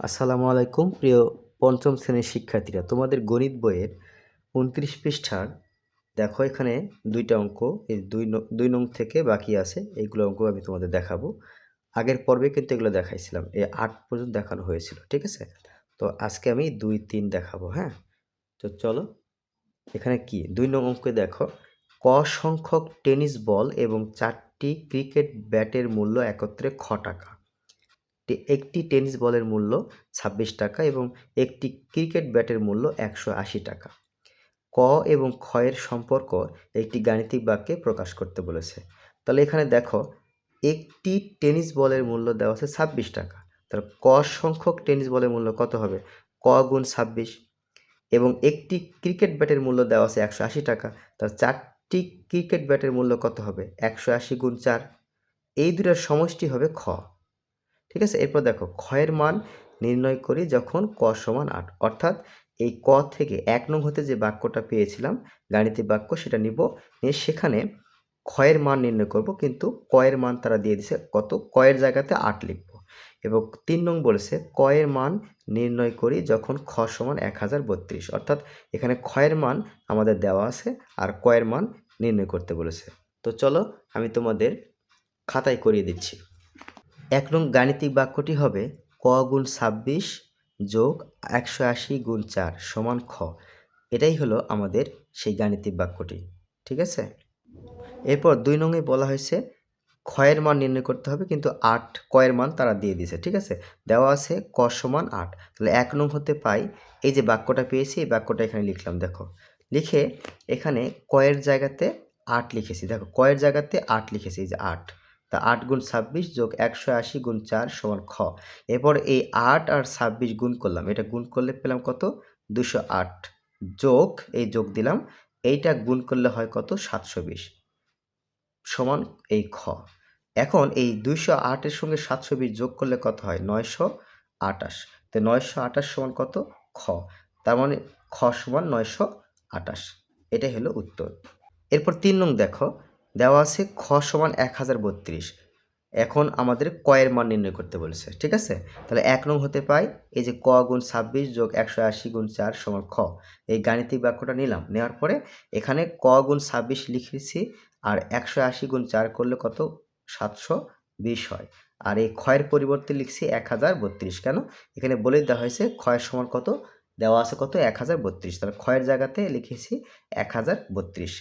আসসালামু আলাইকুম প্রিয় পঞ্চম শ্রেণীর শিক্ষার্থীরা, তোমাদের গণিত বইয়ের ২৯ পৃষ্ঠার দেখো এখানে দুইটা অঙ্ক, এই দুই নং থেকে বাকি আছে। এইগুলো অঙ্ক আমি তোমাদের দেখাবো। আগের পর্বে কিন্তু এগুলো দেখাইছিলাম, এই ৮ পর্যন্ত দেখানো হয়েছিল, ঠিক আছে? তো আজকে আমি ২, ৩ দেখাবো। হ্যাঁ, তো চলো এখানে কি ২ নং অঙ্কে দেখো, ক সংখ্যক টেনিস বল এবং ৪টি ক্রিকেট ব্যাটের মূল্য একত্রে খ টাকা। একটি টেনিস বলের মূল্য ২৬ টাকা এবং একটি ক্রিকেট ব্যাটের মূল্য ১৮০ টাকা। ক এবং খ এর সম্পর্ক একটি গাণিতিক বাক্যে প্রকাশ করতে বলেছে। তাহলে এখানে দেখো, একটি টেনিস বলের মূল্য দেওয়া আছে ২৬ টাকা। তাহলে ক সংখ্যক টেনিস বলের মূল্য কত হবে? ক গুণ ২৬। এবং একটি ক্রিকেট ব্যাটের মূল্য দেওয়া আছে ১৮০ টাকা। তাহলে ৪টি ক্রিকেট ব্যাটের মূল্য কত হবে? ১৮০ গুণ ৪। এই দুটার সমষ্টি হবে খ। ঠিক আছে? এরপর দেখো, ক্ষয়ের মান নির্ণয় করি যখন ক সমান ৮। অর্থাৎ এই ক থেকে ১ নং হতে যে বাক্যটা পেয়েছিলাম গাণিতিক বাক্য, সেটা নিব, নিয়ে সেখানে ক্ষয়ের মান নির্ণয় করব, কিন্তু ক এর মান তারা দিয়ে দিছে কত? ক এর জায়গাতে ৮ লিখব। এবং ৩ নং বলেছে ক এর মান নির্ণয় করি যখন খ সমান ১০৩২। অর্থাৎ এখানে ক্ষয়ের মান আমাদের দেওয়া আছে আর ক এর মান নির্ণয় করতে বলেছে। তো চলো আমি তোমাদের খাতায় করিয়ে দিচ্ছি। ১ নং গাণিতিক বাক্যটি হবে ক গুণ ২৬ যোগ ১৮০ গুণ ৪ সমান খ। এটাই হলো আমাদের সেই গাণিতিক বাক্যটি। ঠিক আছে? এরপর ২ নংয়ে বলা হয়েছে ক্ষয়ের মান নির্ণয় করতে হবে, কিন্তু ৮ ক এর মান তারা দিয়ে দিয়েছে। ঠিক আছে? দেওয়া আছে ক সমান ৮। তাহলে ১ নং হতে পাই, এই যে বাক্যটা পেয়েছি এই বাক্যটা এখানে লিখলাম। দেখো, লিখে এখানে ক এর জায়গাতে ৮ লিখেছি। দেখো, ক এর জায়গাতে ৮ লিখেছি, এই যে ৮। তা ৮ গুণ ২৬ যোগ ১৮০ গুণ ৪ সমান খ। এরপর এই ৮ আর ২৬ গুণ করলাম, এটা গুণ করলে পেলাম কত? ২০৮ যোগ, এই যোগ দিলাম, এইটা গুণ করলে হয় কত? ৭২০ সমান এই খ। এখন এই ২০৮ এর সঙ্গে ৭২০ যোগ করলে কত হয়? ৯২৮। তো ৯২৮ সমান কত? খ। তার মানে খ সমান ৯২৮। এটাই হলো উত্তর। এরপর ৩ নং দেখো, দেওয়া আছে খ সমান ১০৩২। এখন আমাদের ক এর মান নির্ণয় করতে বলেছে। ঠিক আছে? তাহলে ১ নং হতে পাই, এই যে ক গুণ ২৬ যোগ ১৮০ গুণ ৪ সমান খ। এই গাণিতিক বাক্যটা নিলাম, নেওয়ার পরে এখানে ক গুণ ২৬ লিখেছি, আর ১৮০ গুণ ৪ করলে কত? ৭২০ হয়। আর এই ক্ষয়ের পরিবর্তে লিখছি ১০৩২। কেন? এখানে বলে দেওয়া হয়েছে ক্ষয়ের সমান কত? দেওয়া আছে কত? ১০৩২। তাহলে ক্ষয়ের জায়গাতে লিখেছি ১০৩২।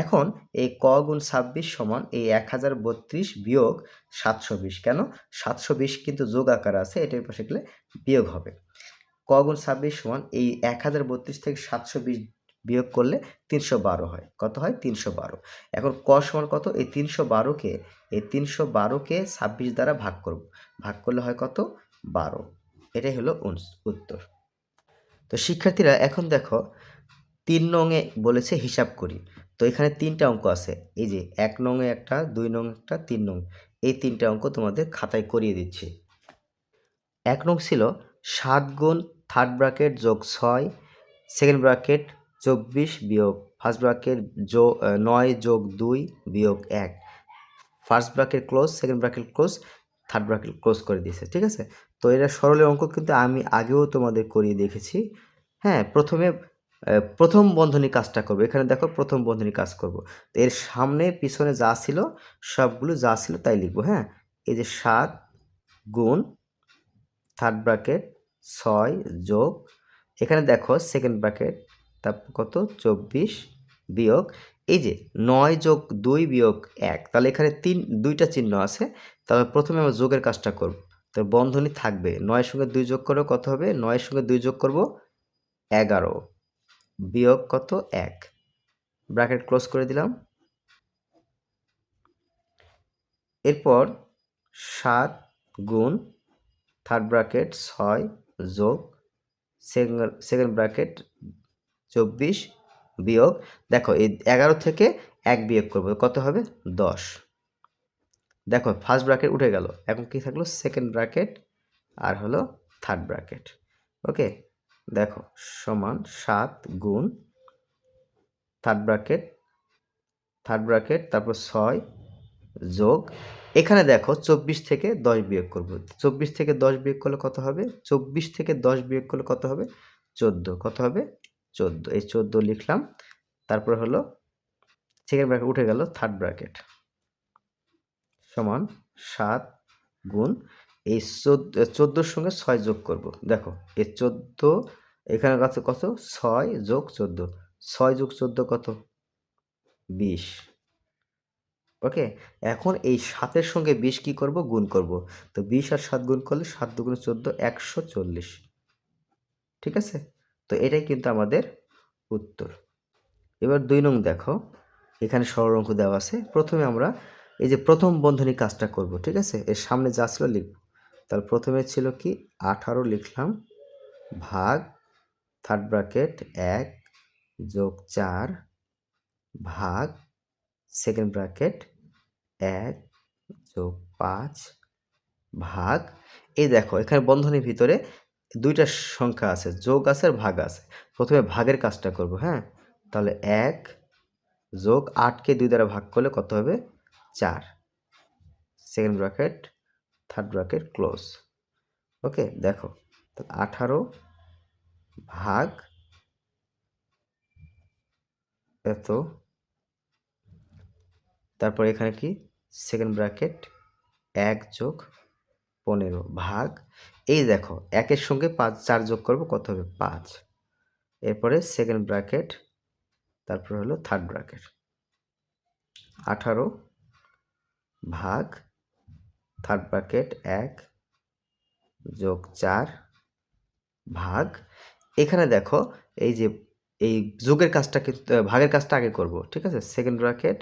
এখন এই ক গুণ ২৬ সমান এই ১০৩২ বিয়োগ ৭২০। কেন? ৭২০ কিন্তু যোগ আকারে আছে, এটার পাশে গেলে বিয়োগ হবে। ক গুণ ২৬ সমান এই ১০৩২ থেকে ৭২০ বিয়োগ করলে ৩১২ হয়। কত হয়? ৩১২। এখন ক সমান কত? এই ৩১২কে ২৬ দ্বারা ভাগ করব। ভাগ করলে হয় কত? ১২। এটাই হলো উত্তর। তো শিক্ষার্থীরা এখন দেখো, ৩ নংয়ে বলেছে হিসাব করি। তো এখানে ৩টা অঙ্ক আছে। এই যে ১ নংয়ে একটা, ২ নং একটা, ৩ নং। এই ৩টা অঙ্ক তোমাদের খাতায় করিয়ে দিচ্ছি। ১ নং ছিল ৭ গুণ থার্ড ব্র্যাকেট যোগ ৬ সেকেন্ড ব্র্যাকেট ২৪ বিয়োগ ফার্স্ট ব্র্যাকেট ৯ যোগ ২ বিয়োগ ১। First bracket close, second bracket close, third bracket close করে দিয়েছে। ঠিক আছে? তো এটা সরলের অঙ্ক কিন্তু আমি আগেও তোমাদের করিয়ে দেখেছি। হ্যাঁ, প্রথম বন্ধনী কাজটা করব। এখানে দেখো, প্রথম বন্ধনী কাজ করব। তো এর সামনে পিছনে যা ছিল সবগুলো যা ছিল তাই লিখব। হ্যাঁ, এই যে ৭ গুণ থার্ড ব্র্যাকেট ৬ যোগ, এখানে দেখো সেকেন্ড ব্র্যাকেট, তারপর কত? ২৪ বিয়োগ, এই যে ৯ যোগ ২ বিয়োগ ১। তাহলে এখানে ২টা চিহ্ন আছে। তাহলে প্রথমে আমরা যোগের কাজটা করব। তো বন্ধনী থাকবে, ৯ এর সঙ্গে ২ যোগ করলে কত হবে? ৯ এর সঙ্গে ২ যোগ করব ১১ বিয়োগ কত? ১। ব্র্যাকেট ক্লোজ করে দিলাম। এরপর ৭ গুণ থার্ড ব্র্যাকেট ৬ যোগ সেকেন্ড ব্র্যাকেট ২৪ বিয়োগ, দেখো এই ১১ থেকে ১ বিয়োগ করব, কত হবে? ১০। দেখো ফার্স্ট ব্র্যাকেট উঠে গেল, এখন কি থাকলো? সেকেন্ড ব্র্যাকেট আর হলো থার্ড ব্র্যাকেট। ওকে, দেখো সমান ৭ গুণ থার্ড ব্র্যাকেট তারপর ৬ যোগ এখানে দেখো 24 থেকে 10 বিয়োগ করব। 24 থেকে 10 বিয়োগ করলে কত হবে? 24 থেকে 10 বিয়োগ করলে কত হবে? 14। কত হবে? 14। এই 14 লিখলাম। তারপরে হলো সেকেন্ড ব্র্যাকেট উঠে গেল, থার্ড ব্র্যাকেট সমান 7 গুণ এই 14 সঙ্গে 6 যোগ করব। দেখো এই 14 এখানে আছে কত? 6 যোগ 14। 6 যোগ 14 কত? 20। ওকে, এখন এই 7 এর সঙ্গে 20 কি করব? গুণ করব। তো 20 আর 7 গুণ করলে 7 দুগুণে 14, 140। ঠিক আছে? তো এটাই কিন্তু আমাদের উত্তর। এবার 2 নং দেখো, এখানে সরল অঙ্ক দেওয়া আছে। প্রথমে আমরা এই যে প্রথম বন্ধনী কাজটা করব। ঠিক আছে? এর সামনে যা ছিল লিখব। তাহলে প্রথমে ছিল কি? 18 লিখলাম, ভাগ থার্ড ব্র্যাকেট 1 যোগ 4 ভাগ সেকেন্ড ব্র্যাকেট 1 যোগ 5 ভাগ, এই দেখো এখানে বন্ধনীর ভিতরে 2টা সংখ্যা আছে, যোগ আছে আর ভাগ আছে। প্রথমে ভাগের কাজটা করব, হ্যাঁ? তাহলে 1 যোগ 8 কে 2 দ্বারা ভাগ করলে কত হবে? 4। Second bracket, third bracket close. Okay, দেখো তাহলে 18 ভাগ এত, তারপর এখানে কি? সেকেন্ড ব্র্যাকেট 1 যোগ 15 ভাগ, এই দেখো 1 এর সঙ্গে 4 যোগ করব, কত হবে? 5। এরপরে সেকেন্ড ব্র্যাকেট, তারপর হলো থার্ড ব্র্যাকেট 18 ভাগ থার্ড ব্র্যাকেট 1 যোগ 4 ভাগ, এখানে দেখো এই যে এই যোগের কাজটা কিন্তু ভাগের কাজটা আগে করব। ঠিক আছে? সেকেন্ড ব্র্যাকেট,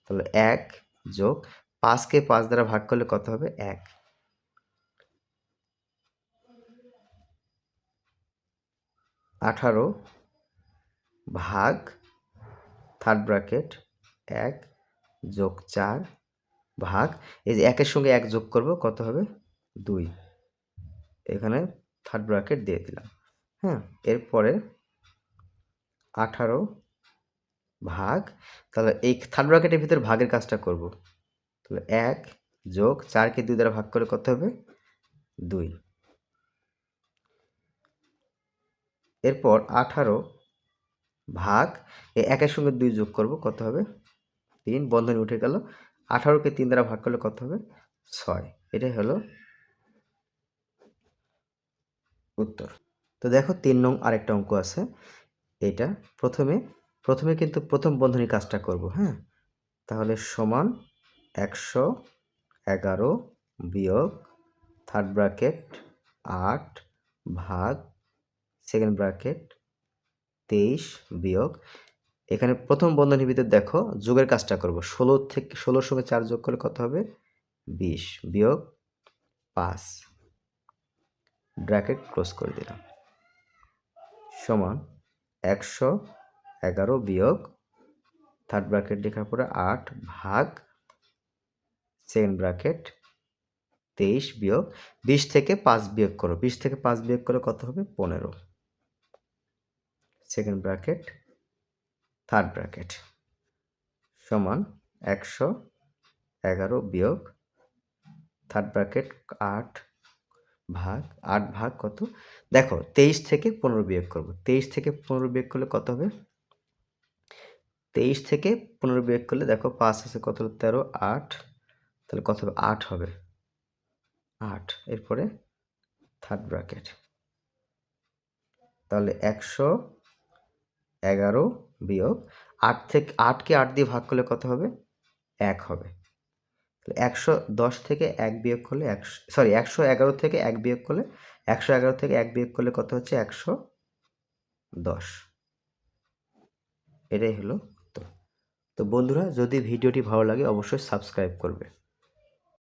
তাহলে 1 যোগ 5 কে 5 দ্বারা ভাগ করলে কত হবে? 1। 18 ভাগ থার্ড ব্র্যাকেট 1 যোগ 4 ভাগ, এই যে 1 এর সঙ্গে 1 যোগ করব, কত হবে? 2। এখানে থার্ড ব্র্যাকেট দিয়ে দিলাম। হ্যাঁ, এরপরে 18 ভাগ, তাহলে এই থার্ড ব্র্যাকেটের ভিতরে ভাগের কাজটা করব। তাহলে 1 যোগ 4 কে 2 দ্বারা ভাগ করে কত হবে? 2। এরপর 18 ভাগ এই 1 এর সঙ্গে 2 যোগ করব, কত হবে? 3। বন্ধনী উঠে গেল। 18 কে 3 দ্বারা ভাগ করলে কত হবে? 6। এটাই হলো উত্তর। তো দেখো 3 নং আরেকটা অঙ্ক আছে। এইটা প্রথমে কিন্তু প্রথম বন্ধনীর কাজটা করব, হ্যাঁ? তাহলে সমান 111 বিয়োগ থার্ড ব্র্যাকেট 8 ভাগ সেকেন্ড ব্র্যাকেট 23 বিয়োগ, এখানে প্রথম বন্ধনীর ভিতর দেখো যোগের কাজটা করব। 16 সঙ্গে 4 যোগ করলে কত হবে? 20 বিয়োগ 5 ব্র্যাকেট ক্লোজ করে দিলাম, সমান 111 বিয়োগ থার্ড ব্র্যাকেট লেখার পরে 8 ভাগ সেকেন্ড ব্র্যাকেট 23 বিয়োগ 20 থেকে 5 বিয়োগ করো। 20 থেকে 5 বিয়োগ করলে কত হবে? 15। সেকেন্ড ব্র্যাকেট, থার্ড ব্র্যাকেট সমান 111 বিয়োগ থার্ড ব্র্যাকেট 8 ভাগ কত? দেখো 23 থেকে 15 বিয়োগ করব। 23 থেকে 15 বিয়োগ করলে কত হবে? 23 থেকে 15 বিয়োগ করলে দেখো 5 আছে, কত হলো? 13, 8, তাহলে কত হবে? 8 হবে। 8, এরপরে থার্ড ব্র্যাকেট, তাহলে 111 বিয়োগ 8 থেকে 8কে 8 দিয়ে ভাগ করলে কত হবে? 1 হবে। তাহলে 110 থেকে 1 বিয়োগ করলে 111 থেকে 1 বিয়োগ করলে 111 থেকে 1 বিয়োগ করলে কত হচ্ছে? 110। এটাই হলো উত্তর। তো বন্ধুরা, যদি ভিডিওটি ভালো লাগে অবশ্যই সাবস্ক্রাইব করবে।